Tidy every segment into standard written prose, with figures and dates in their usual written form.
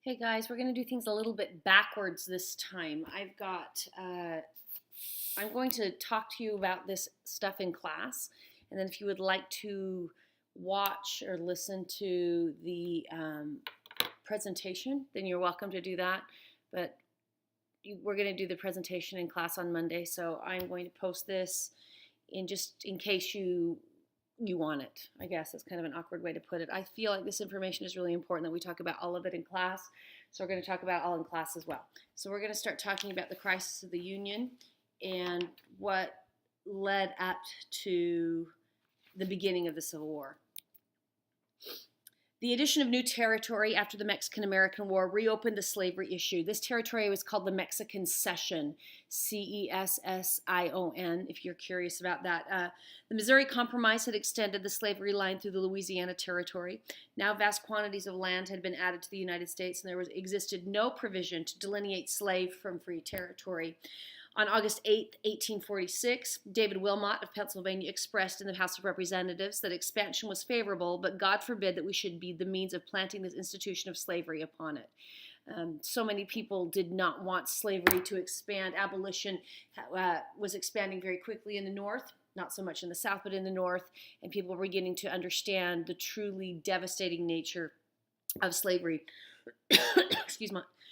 Hey guys, we're going to do things a little bit backwards this time. I'm going to talk to you about this stuff in class, and then if you would like to watch or listen to the presentation, then you're welcome to do that. But we're going to do the presentation in class on Monday, so I'm going to post this in case you want it. I guess that's kind of an awkward way to put it. I feel like this information is really important that we talk about all of it in class. So we're going to talk about it all in class as well. So we're going to start talking about the crisis of the Union and what led up to the beginning of the Civil War. The addition of new territory after the Mexican-American War reopened the slavery issue. This territory was called the Mexican Cession, Cession, if you're curious about that. The Missouri Compromise had extended the slavery line through the Louisiana Territory. Now vast quantities of land had been added to the United States, and there existed no provision to delineate slave from free territory. On August 8, 1846, David Wilmot of Pennsylvania expressed in the House of Representatives that expansion was favorable, but God forbid that we should be the means of planting this institution of slavery upon it. So many people did not want slavery to expand. Abolition was expanding very quickly in the North, not so much in the South, but in the North, and people were beginning to understand the truly devastating nature of slavery.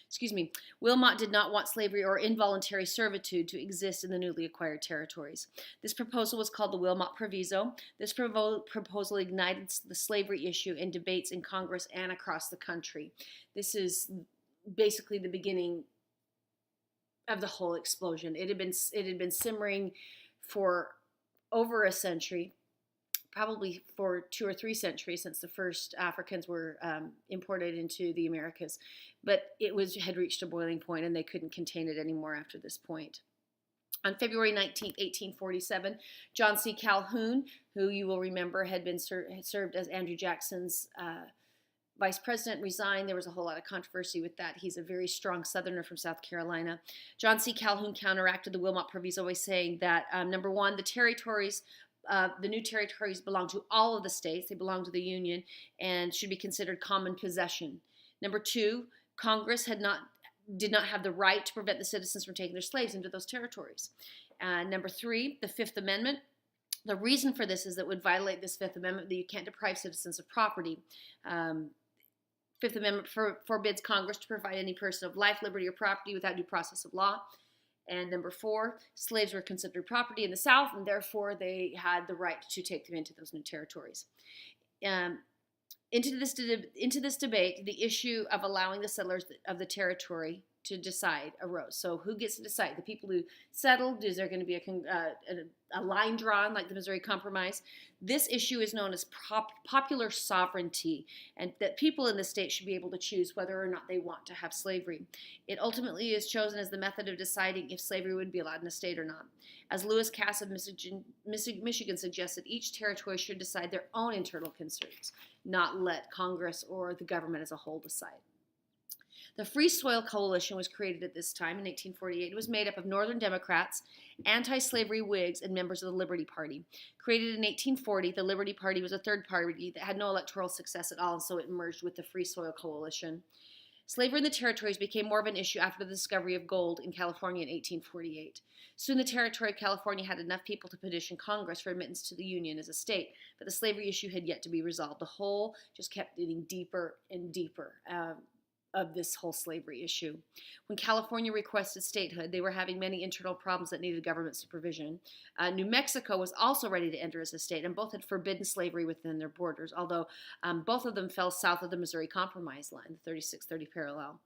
Excuse me. Wilmot did not want slavery or involuntary servitude to exist in the newly acquired territories. This proposal was called the Wilmot Proviso. This proposal ignited the slavery issue in debates in Congress and across the country. This is basically the beginning of the whole explosion. It had been simmering for over a century, probably for 2 or 3 centuries since the first Africans were imported into the Americas. But it had reached a boiling point, and they couldn't contain it anymore after this point. On February 19, 1847, John C. Calhoun, who you will remember had served as Andrew Jackson's vice president, resigned. There was a whole lot of controversy with that. He's a very strong Southerner from South Carolina. John C. Calhoun counteracted the Wilmot Proviso by saying that, number one, the new territories belong to all of the states. They belong to the Union and should be considered common possession. Number two, Congress did not have the right to prevent the citizens from taking their slaves into those territories. Number three, the Fifth Amendment. The reason for this is that it would violate this Fifth Amendment that you can't deprive citizens of property. Fifth Amendment forbids Congress to provide any person of life, liberty, or property without due process of law. And number four, slaves were considered property in the South, and therefore they had the right to take them into those new territories. Into this debate, the issue of allowing the settlers of the territory to decide arose. So who gets to decide? The people who settled? Is there going to be a line drawn like the Missouri Compromise? This issue is known as popular sovereignty, and that people in the state should be able to choose whether or not they want to have slavery. It ultimately is chosen as the method of deciding if slavery would be allowed in a state or not. As Lewis Cass of Michigan suggested, each territory should decide their own internal concerns, not let Congress or the government as a whole decide. The Free Soil Coalition was created at this time in 1848. It was made up of Northern Democrats, anti-slavery Whigs, and members of the Liberty Party. Created in 1840, the Liberty Party was a third party that had no electoral success at all, and so it merged with the Free Soil Coalition. Slavery in the territories became more of an issue after the discovery of gold in California in 1848. Soon the territory of California had enough people to petition Congress for admittance to the Union as a state, but the slavery issue had yet to be resolved. The hole just kept getting deeper and deeper of this whole slavery issue. When California requested statehood, they were having many internal problems that needed government supervision. New Mexico was also ready to enter as a state, and both had forbidden slavery within their borders, although both of them fell south of the Missouri Compromise line, the 3630 parallel.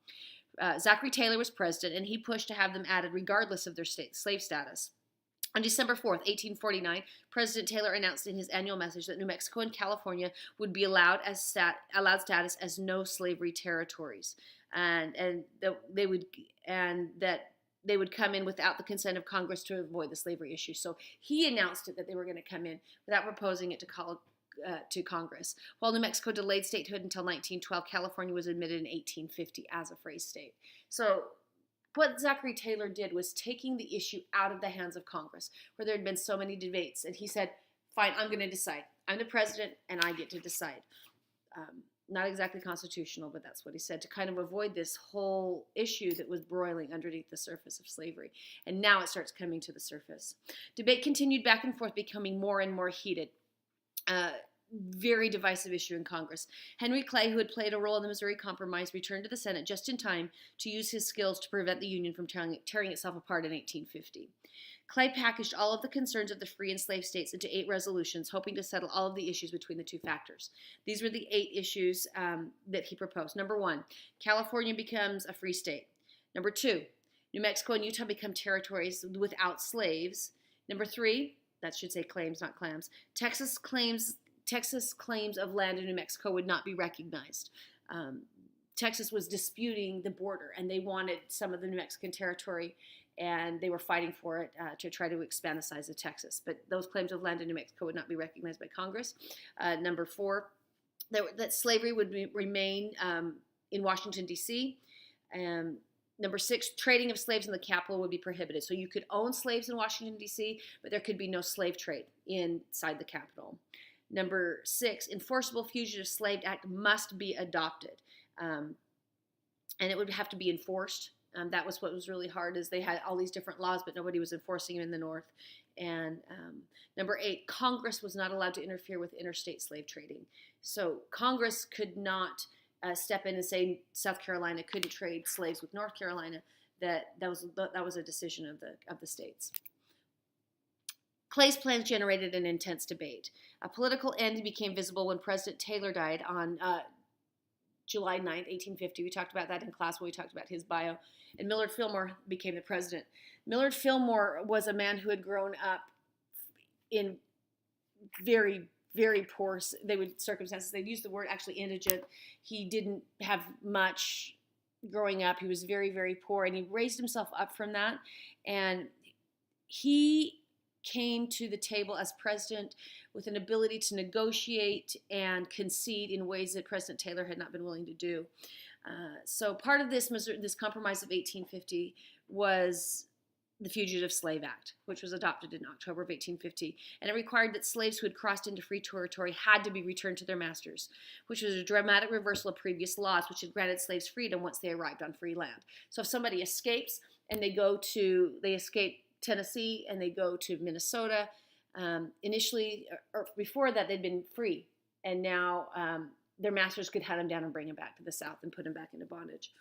Zachary Taylor was president, and he pushed to have them added regardless of their slave status. On December 4th, 1849, President Taylor announced in his annual message that New Mexico and California would be allowed status as no slavery territories, and that they would come in without the consent of Congress to avoid the slavery issue. So he announced it that they were going to come in without proposing it to Congress. While New Mexico delayed statehood until 1912, California was admitted in 1850 as a free state. So what Zachary Taylor did was taking the issue out of the hands of Congress, where there had been so many debates, and he said, fine, I'm going to decide. I'm the president, and I get to decide. Not exactly constitutional, but that's what he said, to kind of avoid this whole issue that was broiling underneath the surface of slavery. And now it starts coming to the surface. Debate continued back and forth, becoming more and more heated. Very divisive issue in Congress. Henry Clay, who had played a role in the Missouri Compromise, returned to the Senate just in time to use his skills to prevent the Union from tearing itself apart in 1850. Clay packaged all of the concerns of the free and slave states into 8 resolutions, hoping to settle all of the issues between the two factors. These were the 8 issues that he proposed. Number 1, California becomes a free state. Number 2, New Mexico and Utah become territories without slaves. Number 3, that should say claims, not clams. Texas claims of land in New Mexico would not be recognized. Texas was disputing the border, and they wanted some of the New Mexican territory, and they were fighting for it to try to expand the size of Texas. But those claims of land in New Mexico would not be recognized by Congress. Number 4, that slavery would remain in Washington, D.C. Number 6, trading of slaves in the capital would be prohibited. So you could own slaves in Washington, D.C., but there could be no slave trade inside the capital. Number 6, enforceable Fugitive Slave Act must be adopted. And it would have to be enforced. That was what was really hard, is they had all these different laws, but nobody was enforcing them in the North. And number 8, Congress was not allowed to interfere with interstate slave trading. So Congress could not step in and say South Carolina couldn't trade slaves with North Carolina. That was a decision of the states. Clay's plans generated an intense debate. A political end became visible when President Taylor died on July 9th, 1850. We talked about that in class when we talked about his bio. And Millard Fillmore became the president. Millard Fillmore was a man who had grown up in very, very poor circumstances. They'd use the word actually indigent. He didn't have much growing up. He was very, very poor, and he raised himself up from that. And he came to the table as president with an ability to negotiate and concede in ways that President Taylor had not been willing to do. So part of this compromise of 1850 was the Fugitive Slave Act, which was adopted in October of 1850, and it required that slaves who had crossed into free territory had to be returned to their masters, which was a dramatic reversal of previous laws, which had granted slaves freedom once they arrived on free land. So if somebody escapes and they escape Tennessee and they go to Minnesota, initially, or before that, they'd been free, and now their masters could hunt them down and bring them back to the South and put them back into bondage.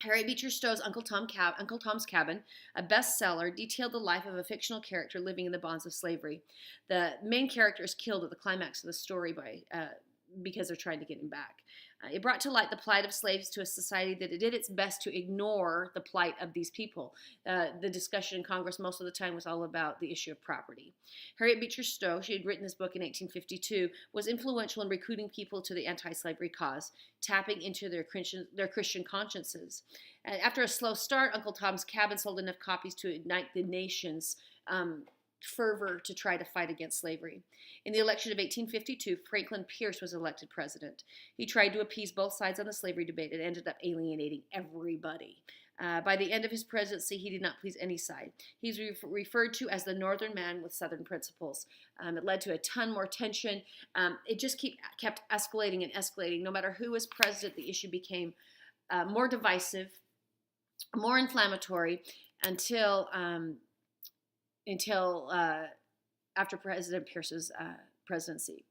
Harriet Beecher Stowe's Uncle Tom's Cabin, a bestseller, detailed the life of a fictional character living in the bonds of slavery. The main character is killed at the climax of the story because they're trying to get him back. It brought to light the plight of slaves to a society that it did its best to ignore the plight of these people. The discussion in Congress most of the time was all about the issue of property. Harriet Beecher Stowe, she had written this book in 1852, was influential in recruiting people to the anti-slavery cause, tapping into their Christian consciences. And after a slow start, Uncle Tom's Cabin sold enough copies to ignite the nation's fervor to try to fight against slavery. In the election of 1852, Franklin Pierce was elected president. He tried to appease both sides on the slavery debate and ended up alienating everybody. By the end of his presidency, he did not please any side. He's referred to as the Northern man with Southern principles. It led to a ton more tension. It just kept escalating and escalating. No matter who was president, the issue became more divisive, more inflammatory, until after President Pierce's presidency.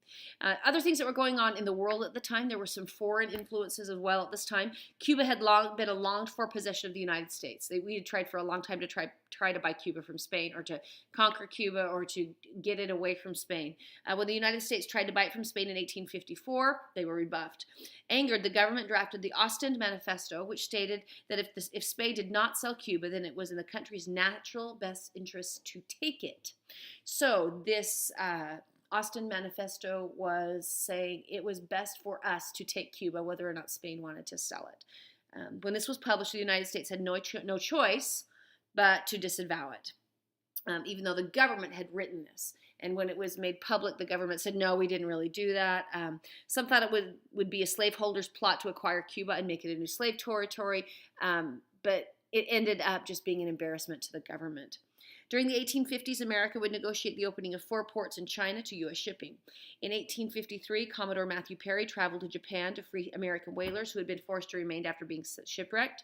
Other things that were going on in the world at the time, there were some foreign influences as well at this time. Cuba had long been a longed-for possession of the United States. We had tried for a long time to try to buy Cuba from Spain, or to conquer Cuba, or to get it away from Spain. When the United States tried to buy it from Spain in 1854, they were rebuffed. Angered, the government drafted the Ostend Manifesto, which stated that if Spain did not sell Cuba, then it was in the country's natural best interest to take it. So this Ostend Manifesto was saying it was best for us to take Cuba, whether or not Spain wanted to sell it. When this was published, the United States had no choice but to disavow it, even though the government had written this. And when it was made public, the government said, no, we didn't really do that. Some thought it would be a slaveholder's plot to acquire Cuba and make it a new slave territory, but it ended up just being an embarrassment to the government. During the 1850s, America would negotiate the opening of 4 ports in China to U.S. shipping. In 1853, Commodore Matthew Perry traveled to Japan to free American whalers who had been forced to remain after being shipwrecked.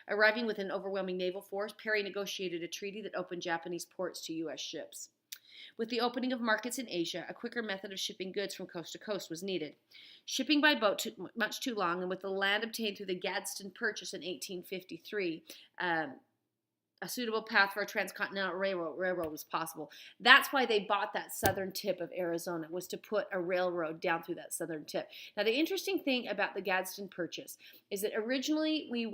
Arriving with an overwhelming naval force, Perry negotiated a treaty that opened Japanese ports to U.S. ships. With the opening of markets in Asia, a quicker method of shipping goods from coast to coast was needed. Shipping by boat took much too long, and with the land obtained through the Gadsden Purchase in 1853, a suitable path for a transcontinental railroad was possible. That's why they bought that southern tip of Arizona, was to put a railroad down through that southern tip. Now, the interesting thing about the Gadsden Purchase is that originally we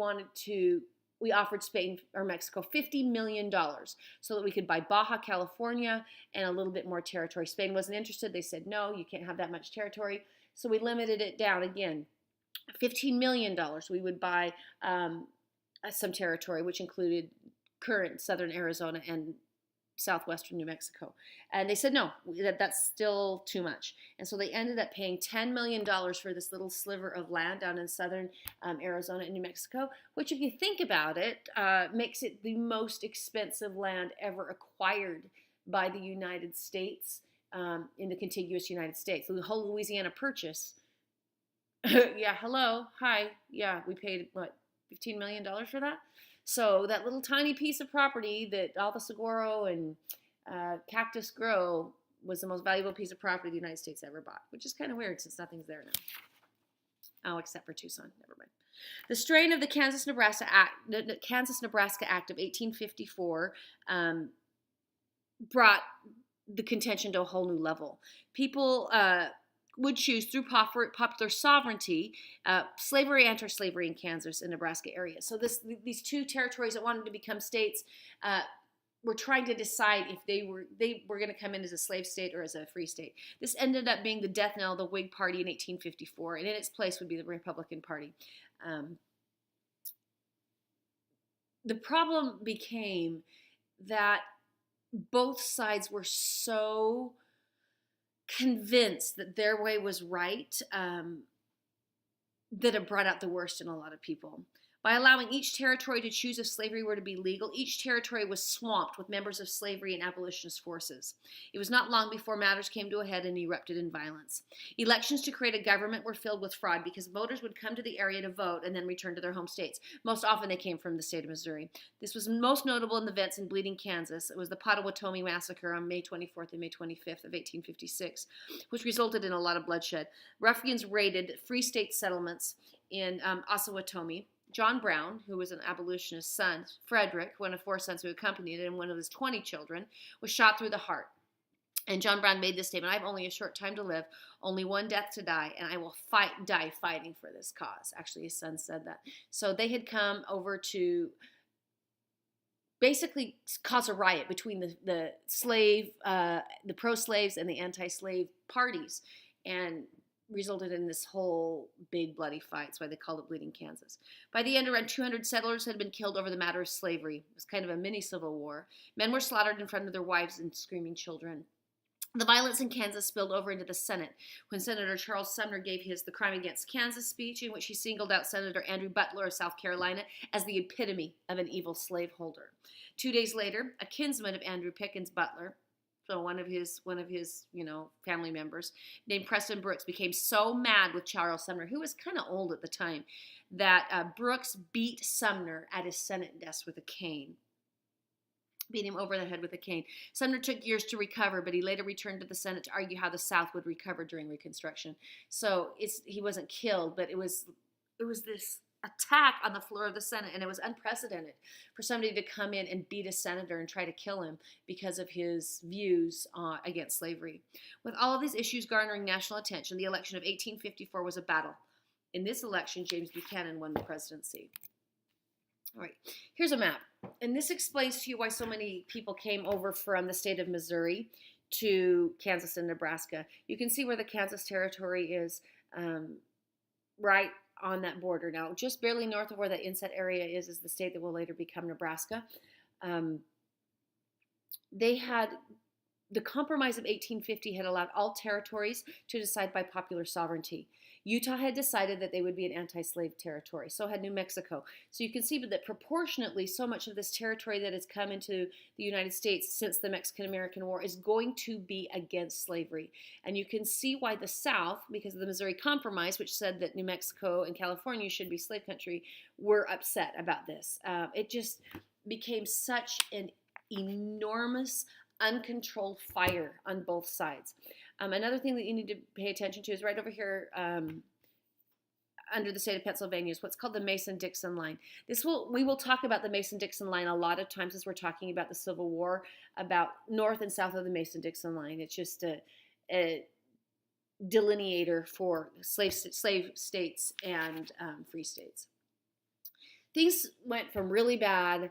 offered Spain or Mexico $50 million so that we could buy Baja California and a little bit more territory. Spain wasn't interested. They said, no, you can't have that much territory. So we limited it down again. $15 million. We would buy some territory, which included current southern Arizona and southwestern New Mexico. And they said, no, that's still too much. And so they ended up paying $10 million for this little sliver of land down in southern Arizona and New Mexico, which, if you think about it, makes it the most expensive land ever acquired by the United States in the contiguous United States. So the whole Louisiana Purchase, yeah, hello, hi, yeah, we paid, what, $15 million for that? So that little tiny piece of property that all the saguaro and cactus grow was the most valuable piece of property the United States ever bought, which is kind of weird since nothing's there now. Oh, except for Tucson. Never mind. The strain of the Kansas-Nebraska Act of 1854 brought the contention to a whole new level. People would choose through popular sovereignty, slavery, anti-slavery in Kansas and Nebraska areas. So these two territories that wanted to become states were trying to decide if they were going to come in as a slave state or as a free state. This ended up being the death knell of the Whig Party in 1854, and in its place would be the Republican Party. The problem became that both sides were so convinced that their way was right, that it brought out the worst in a lot of people. By allowing each territory to choose if slavery were to be legal, each territory was swamped with members of slavery and abolitionist forces. It was not long before matters came to a head and erupted in violence. Elections to create a government were filled with fraud because voters would come to the area to vote and then return to their home states. Most often they came from the state of Missouri. This was most notable in the events in Bleeding, Kansas. It was the Potawatomi Massacre on May 24th and May 25th of 1856, which resulted in a lot of bloodshed. Ruffians raided free state settlements in Osawatomie. John Brown, who was an abolitionist's son, Frederick, one of 4 sons who accompanied him, one of his 20 children, was shot through the heart. And John Brown made this statement: I have only a short time to live, only one death to die, and I will die fighting for this cause. Actually, his son said that. So they had come over to basically cause a riot between the pro-slaves and the anti-slave parties, and resulted in this whole big bloody fight. That's why they called it Bleeding, Kansas. By the end, around 200 settlers had been killed over the matter of slavery. It was kind of a mini civil war. Men were slaughtered in front of their wives and screaming children. The violence in Kansas spilled over into the Senate when Senator Charles Sumner gave his The Crime Against Kansas speech, in which he singled out Senator Andrew Butler of South Carolina as the epitome of an evil slaveholder. 2 days later, a kinsman of Andrew Pickens Butler, so one of his family members, named Preston Brooks, became so mad with Charles Sumner, who was kind of old at the time, that Brooks beat Sumner at his Senate desk with a cane. Beat him over the head with a cane. Sumner took years to recover, but he later returned to the Senate to argue how the South would recover during Reconstruction. So he wasn't killed, but it was this attack on the floor of the Senate, and it was unprecedented for somebody to come in and beat a senator and try to kill him because of his views against slavery. With all of these issues garnering national attention, the election of 1854 was a battle. In this election, James Buchanan won the presidency. All right, here's a map, and this explains to you why so many people came over from the state of Missouri to Kansas and Nebraska. You can see where the Kansas Territory is, right on that border. Now, just barely north of where that inset area is the state that will later become Nebraska. They had the Compromise of 1850 had allowed all territories to decide by popular sovereignty. Utah had decided that they would be an anti-slave territory. So had New Mexico. So you can see that proportionately, so much of this territory that has come into the United States since the Mexican-American War is going to be against slavery. And you can see why the South, because of the Missouri Compromise, which said that New Mexico and California should be slave country, were upset about this. It just became such an enormous, uncontrolled fire on both sides. Another thing that you need to pay attention to is right over here under the state of Pennsylvania is what's called the Mason-Dixon line. We will talk about the Mason-Dixon line a lot of times as we're talking about the Civil War, about north and south of the Mason-Dixon line. It's just a delineator for slave states and free states. Things went from really bad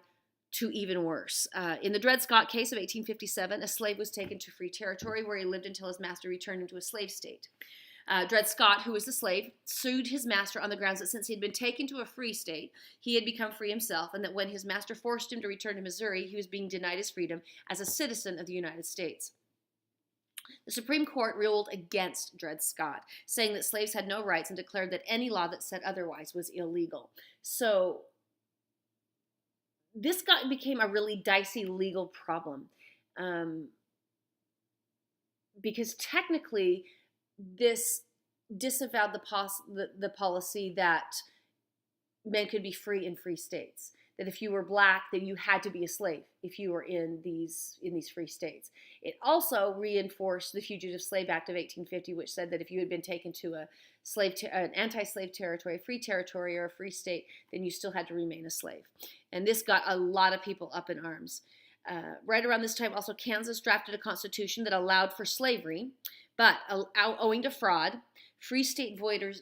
to even worse. In the Dred Scott case of 1857, a slave was taken to free territory where he lived until his master returned into a slave state. Dred Scott, who was the slave, sued his master on the grounds that since he had been taken to a free state, he had become free himself, and that when his master forced him to return to Missouri, he was being denied his freedom as a citizen of the United States. The Supreme Court ruled against Dred Scott, saying that slaves had no rights and declared that any law that said otherwise was illegal. So this became a really dicey legal problem because technically this disavowed the policy that men could be free in free states. That if you were black, then you had to be a slave if you were in these free states. It also reinforced the Fugitive Slave Act of 1850, which said that if you had been taken to an anti-slave territory, a free territory, or a free state, then you still had to remain a slave. And this got a lot of people up in arms. Right around this time, also, Kansas drafted a constitution that allowed for slavery, but owing to fraud, free state voters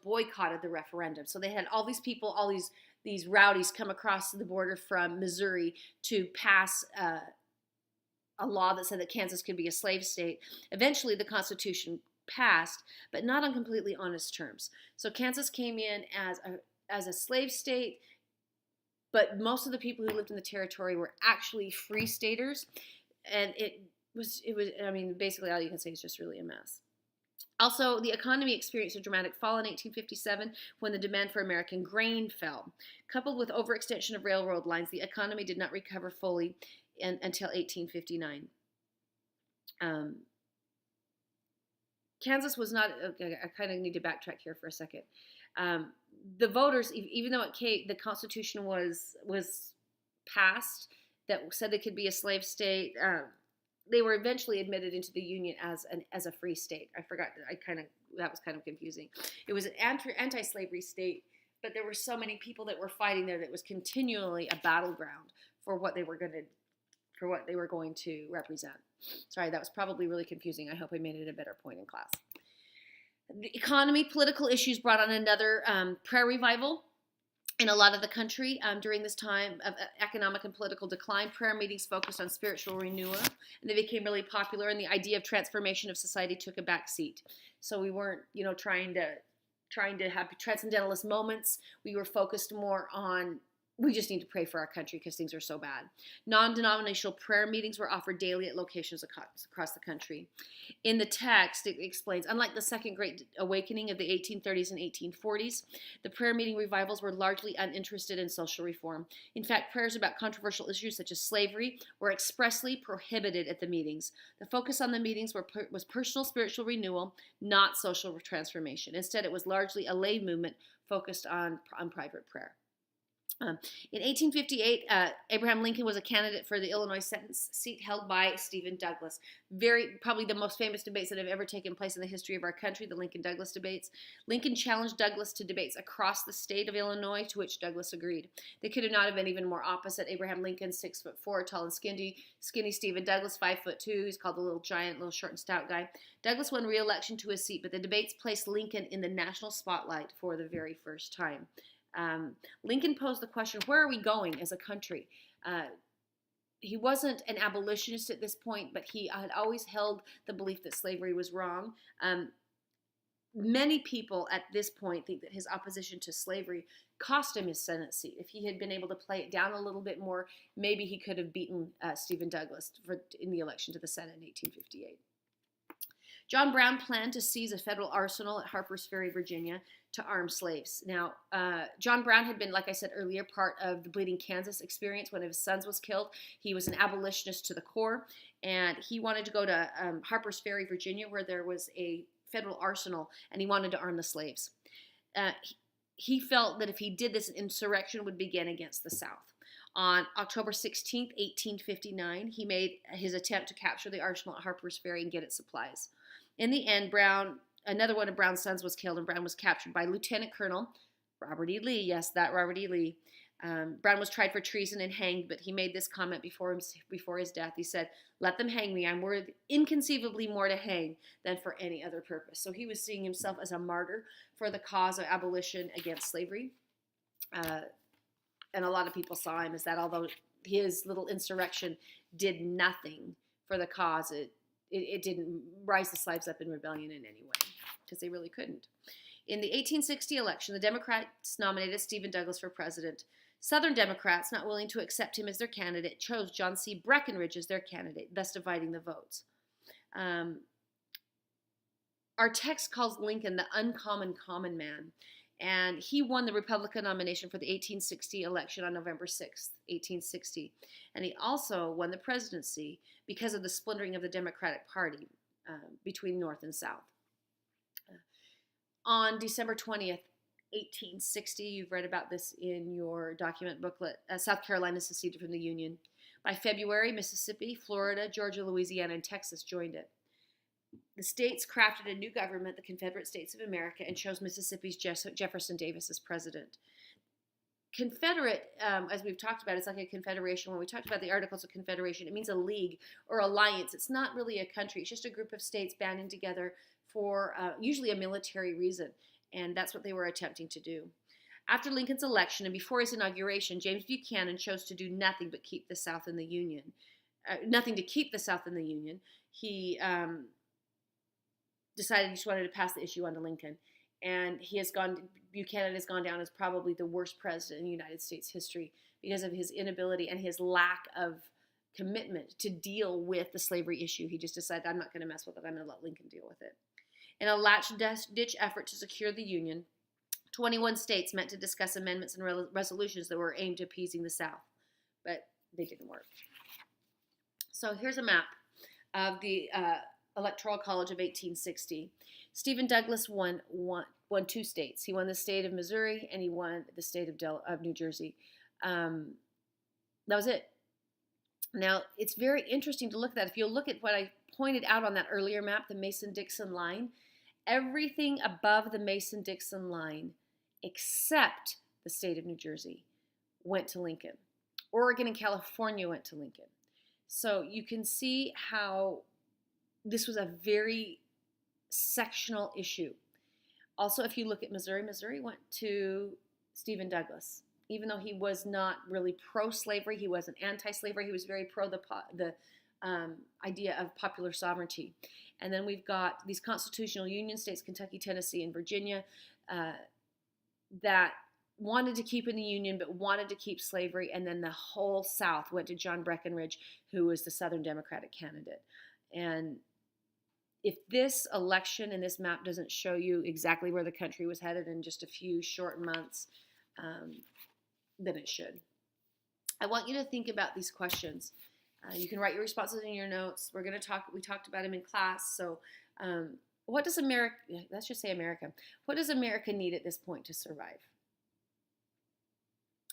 boycotted the referendum. So they had all these people, all these rowdies come across the border from Missouri to pass a law that said that Kansas could be a slave state. Eventually, the Constitution passed, but not on completely honest terms. So Kansas came in as a slave state, but most of the people who lived in the territory were actually free staters, and it was. I mean, basically, all you can say is just really a mess. Also, the economy experienced a dramatic fall in 1857 when the demand for American grain fell. Coupled with overextension of railroad lines, the economy did not recover fully until 1859. Kansas was not, okay, I kind of need to backtrack here for a second. The voters, even though the Constitution was passed that said it could be a slave state, they were eventually admitted into the Union as a free state. I forgot. That was kind of confusing. It was an anti-slavery state, but there were so many people that were fighting there that it was continually a battleground for what they were going to represent. Sorry, that was probably really confusing. I hope I made it a better point in class. The economy, political issues brought on another prayer revival in a lot of the country during this time of economic and political decline. Prayer meetings focused on spiritual renewal, and they became really popular, and the idea of transformation of society took a back seat. So we weren't, trying to have transcendentalist moments. We were focused more on, we just need to pray for our country because things are so bad. Non-denominational prayer meetings were offered daily at locations across the country. In the text, it explains, unlike the Second Great Awakening of the 1830s and 1840s, the prayer meeting revivals were largely uninterested in social reform. In fact, prayers about controversial issues such as slavery were expressly prohibited at the meetings. The focus on the meetings was personal spiritual renewal, not social transformation. Instead, it was largely a lay movement focused on private prayer. In 1858, Abraham Lincoln was a candidate for the Illinois Senate seat held by Stephen Douglas. Probably the most famous debates that have ever taken place in the history of our country, the Lincoln-Douglas debates. Lincoln challenged Douglas to debates across the state of Illinois, to which Douglas agreed. They could not have been even more opposite. Abraham Lincoln, 6'4", tall and skinny Stephen Douglas, 5'2". He's called the little giant, little short and stout guy. Douglas won re-election to his seat, but the debates placed Lincoln in the national spotlight for the very first time. Lincoln posed the question, where are we going as a country? He wasn't an abolitionist at this point, but he had always held the belief that slavery was wrong. Many people at this point think that his opposition to slavery cost him his Senate seat. If he had been able to play it down a little bit more, maybe he could have beaten Stephen Douglas in the election to the Senate in 1858. John Brown planned to seize a federal arsenal at Harper's Ferry, Virginia, to arm slaves. Now, John Brown had been, like I said earlier, part of the Bleeding Kansas experience. One of his sons was killed. He was an abolitionist to the core, and he wanted to go to Harper's Ferry, Virginia, where there was a federal arsenal, and he wanted to arm the slaves. He felt that if he did this, an insurrection would begin against the South. On October 16th, 1859, he made his attempt to capture the arsenal at Harper's Ferry and get its supplies. In the end, another one of Brown's sons was killed, and Brown was captured by Lieutenant Colonel Robert E. Lee. Yes, that Robert E. Lee. Brown was tried for treason and hanged, but he made this comment before his death. He said, "Let them hang me. I'm worth inconceivably more to hang than for any other purpose." So he was seeing himself as a martyr for the cause of abolition against slavery. And a lot of people saw him as that, although his little insurrection did nothing for the cause. It didn't rise the slaves up in rebellion in any way, because they really couldn't. In the 1860 election, the Democrats nominated Stephen Douglas for president. Southern Democrats, not willing to accept him as their candidate, chose John C. Breckinridge as their candidate, thus dividing the votes. Our text calls Lincoln the uncommon common man, and he won the Republican nomination for the 1860 election on November 6th, 1860. And he also won the presidency because of the splintering of the Democratic Party between North and South. On December 20th, 1860, you've read about this in your document booklet, South Carolina seceded from the Union. By February, Mississippi, Florida, Georgia, Louisiana, and Texas joined it. The states crafted a new government, the Confederate States of America, and chose Mississippi's Jefferson Davis as president. Confederate, as we've talked about, it's like a confederation. When we talked about the Articles of Confederation, it means a league or alliance. It's not really a country. It's just a group of states banding together for usually a military reason, and that's what they were attempting to do. After Lincoln's election and before his inauguration, James Buchanan chose to do nothing but keep the South in the Union. Nothing to keep the South in the Union. He decided he just wanted to pass the issue on to Lincoln. And Buchanan has gone down as probably the worst president in United States history because of his inability and his lack of commitment to deal with the slavery issue. He just decided, I'm not going to mess with it. I'm going to let Lincoln deal with it. In a last-ditch effort to secure the Union, 21 states met to discuss amendments and resolutions that were aimed at appeasing the South, but they didn't work. So here's a map of the Electoral College of 1860. Stephen Douglas won two states. He won the state of Missouri and he won the state of New Jersey. That was it. Now, it's very interesting to look at that. If you look at what I pointed out on that earlier map, the Mason-Dixon line, everything above the Mason-Dixon line except the state of New Jersey went to Lincoln. Oregon and California went to Lincoln. So you can see how this was a very sectional issue. Also, if you look at Missouri, Missouri went to Stephen Douglas. Even though he was not really pro-slavery, he wasn't anti-slavery, he was very pro the idea of popular sovereignty. And then we've got these constitutional union states, Kentucky, Tennessee, and Virginia, that wanted to keep in the Union but wanted to keep slavery. And then the whole South went to John Breckinridge, who was the Southern Democratic candidate. And if this election and this map doesn't show you exactly where the country was headed in just a few short months, then it should. I want you to think about these questions. You can write your responses in your notes. We talked about them in class. So what does America, let's just say America, what does America need at this point to survive?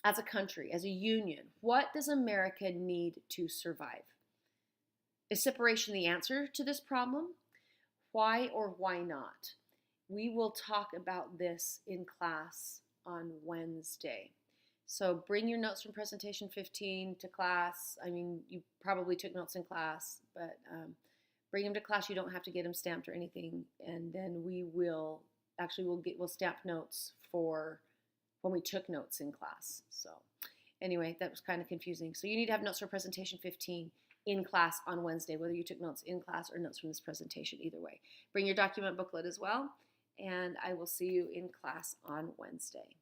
As a country, as a union, what does America need to survive? Is separation the answer to this problem? Why or why not? We will talk about this in class on Wednesday. So bring your notes from presentation 15 to class. I mean, you probably took notes in class, but bring them to class. You don't have to get them stamped or anything. And then we'll stamp notes for when we took notes in class. So anyway, that was kind of confusing. So you need to have notes for presentation 15 in class on Wednesday, whether you took notes in class or notes from this presentation, either way. Bring your document booklet as well, and I will see you in class on Wednesday.